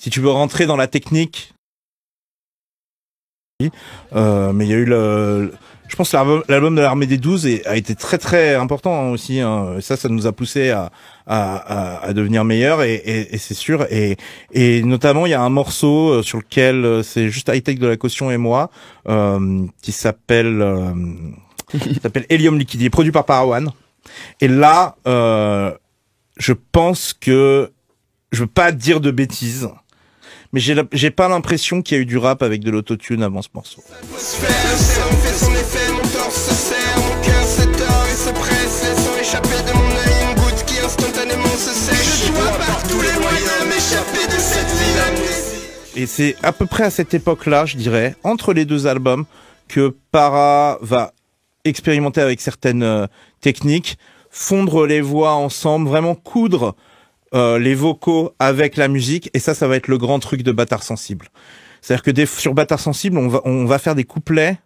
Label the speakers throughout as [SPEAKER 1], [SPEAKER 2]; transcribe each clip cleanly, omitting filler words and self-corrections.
[SPEAKER 1] si tu veux rentrer dans la technique, mais il y a eu je pense que l'album de l'Armée des 12 a été très très important aussi. Hein. Ça nous a poussé à devenir meilleurs et c'est sûr. Et notamment il y a un morceau sur lequel c'est juste High Tech de la Caution et moi qui s'appelle Helium Liquide, il est produit par Parawan. Et là, je pense que je veux pas dire de bêtises. Mais j'ai pas l'impression qu'il y a eu du rap avec de l'autotune avant ce morceau. Et c'est à peu près à cette époque-là, je dirais, entre les deux albums, que Para va expérimenter avec certaines techniques, fondre les voix ensemble, vraiment coudre les vocaux avec la musique, et ça va être le grand truc de Bâtard Sensible. C'est-à-dire que sur Bâtard Sensible, on va faire des couplets.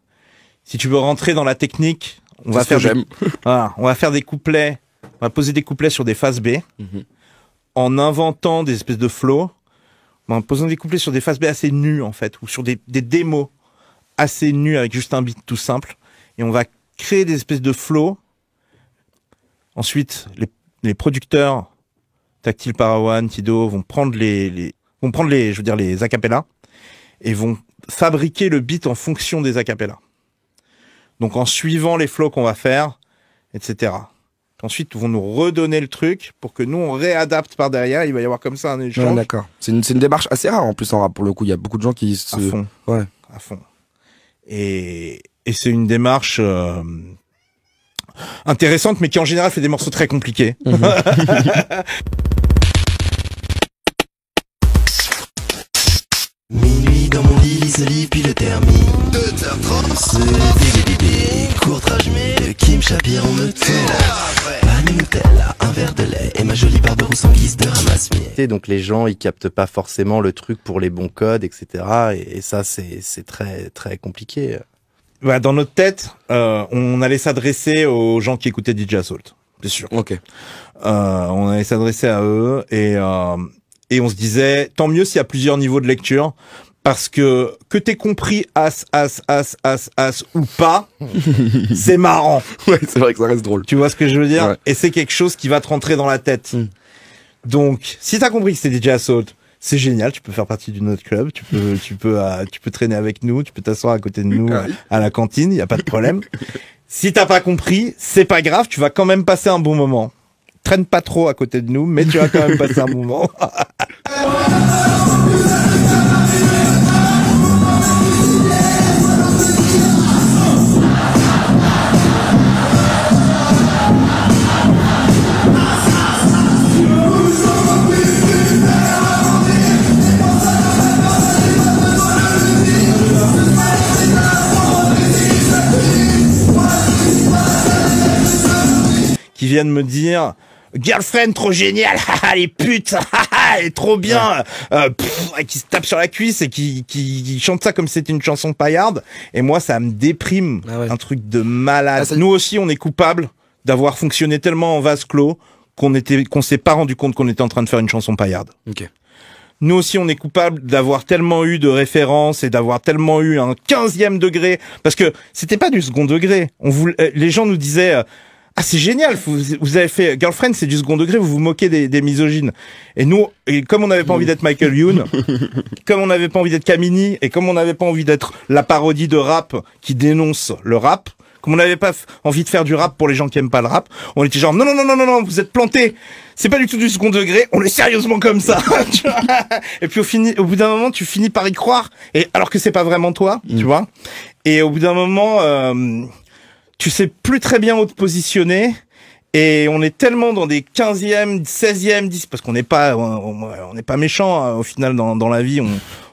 [SPEAKER 1] Si tu veux rentrer dans la technique, on va faire des couplets, on va poser des couplets sur des phases B, en inventant des espèces de flows, en posant des couplets sur des phases B assez nues en fait, ou sur des démos assez nues avec juste un beat tout simple, et on va créer des espèces de flows. Ensuite, les producteurs Tactile, Parawan, Tido vont prendre les acapellas et vont fabriquer le beat en fonction des acapellas. Donc en suivant les flows qu'on va faire, etc. Ensuite, ils vont nous redonner le truc pour que nous on réadapte par derrière. Il va y avoir comme ça un échange.
[SPEAKER 2] Ouais, d'accord. C'est une démarche assez rare en plus en rap pour le coup. Il y a beaucoup de gens qui se...
[SPEAKER 1] À fond.
[SPEAKER 2] Ouais.
[SPEAKER 1] À fond. Et c'est une démarche intéressante, mais qui en général fait des morceaux très compliqués.
[SPEAKER 3] Minuit dans mon lit, ce lit puis le thermi 2h30 ce court-trage mais le Kim Shapir on me tue. Pas de Nutella, un verre de lait et ma jolie barbe rousse en guise de ramasse-mie.
[SPEAKER 4] Donc les gens ils captent pas forcément le truc pour les bons codes, etc. Et ça c'est très très compliqué.
[SPEAKER 1] Bah, dans notre tête, on allait s'adresser aux gens qui écoutaient DJ Assault, c'est sûr.
[SPEAKER 2] Ok.
[SPEAKER 1] On allait s'adresser à eux et on se disait tant mieux s'il y a plusieurs niveaux de lecture, parce que t'aies compris as ou pas, c'est marrant.
[SPEAKER 2] Ouais, c'est vrai que ça reste drôle.
[SPEAKER 1] Tu vois ce que je veux dire?
[SPEAKER 2] Ouais.
[SPEAKER 1] Et c'est quelque chose qui va te rentrer dans la tête. Donc, si t'as compris que c'était DJ Assault, c'est génial, tu peux faire partie d'une autre club, tu peux traîner avec nous, tu peux t'asseoir à côté de nous à la cantine, il y a pas de problème. Si t'as pas compris, c'est pas grave, tu vas quand même passer un bon moment. Traîne pas trop à côté de nous, mais tu vas quand même passer un bon moment. Qui viennent me dire Girlfriend trop génial, les putes, elle est trop bien, qui se tape sur la cuisse et qui chante ça comme si c'était une chanson paillarde. Et moi, ça me déprime, un truc de malade. Nous aussi, on est coupables d'avoir fonctionné tellement en vase clos qu'on s'est pas rendu compte qu'on était en train de faire une chanson paillarde.
[SPEAKER 2] Ok.
[SPEAKER 1] Nous aussi, on est coupables d'avoir tellement eu de références et d'avoir tellement eu un 15e degré, parce que c'était pas du second degré. Les gens nous disaient ah, c'est génial, vous avez fait Girlfriend, c'est du second degré, vous vous moquez des misogynes. Et nous, comme on n'avait pas envie d'être Michael Youn, comme on n'avait pas envie d'être Kamini, et comme on n'avait pas envie d'être la parodie de rap qui dénonce le rap, comme on n'avait pas envie de faire du rap pour les gens qui aiment pas le rap, on était genre non, vous êtes plantés. C'est pas du tout du second degré, on est sérieusement comme ça. Et puis au bout d'un moment, tu finis par y croire, et alors que c'est pas vraiment toi, tu vois. Et au bout d'un moment, tu sais plus très bien où te positionner, et on est tellement dans des 15e, 16e, 10, parce qu'on n'est pas, on n'est pas méchant, hein, au final, dans la vie,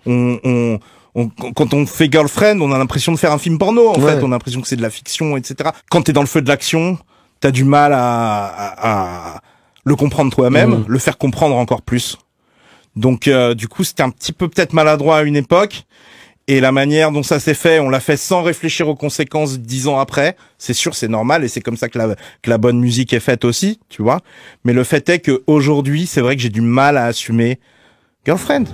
[SPEAKER 1] quand on fait Girlfriend, on a l'impression de faire un film porno, en fait, on a l'impression que c'est de la fiction, etc. Quand t'es dans le feu de l'action, t'as du mal à le comprendre toi-même, le faire comprendre encore plus. Donc, du coup, c'était un petit peu peut-être maladroit à une époque. Et la manière dont ça s'est fait, on l'a fait sans réfléchir aux conséquences 10 ans après. C'est sûr, c'est normal, et c'est comme ça que la bonne musique est faite aussi, tu vois. Mais le fait est que aujourd'hui, c'est vrai que j'ai du mal à assumer Girlfriend.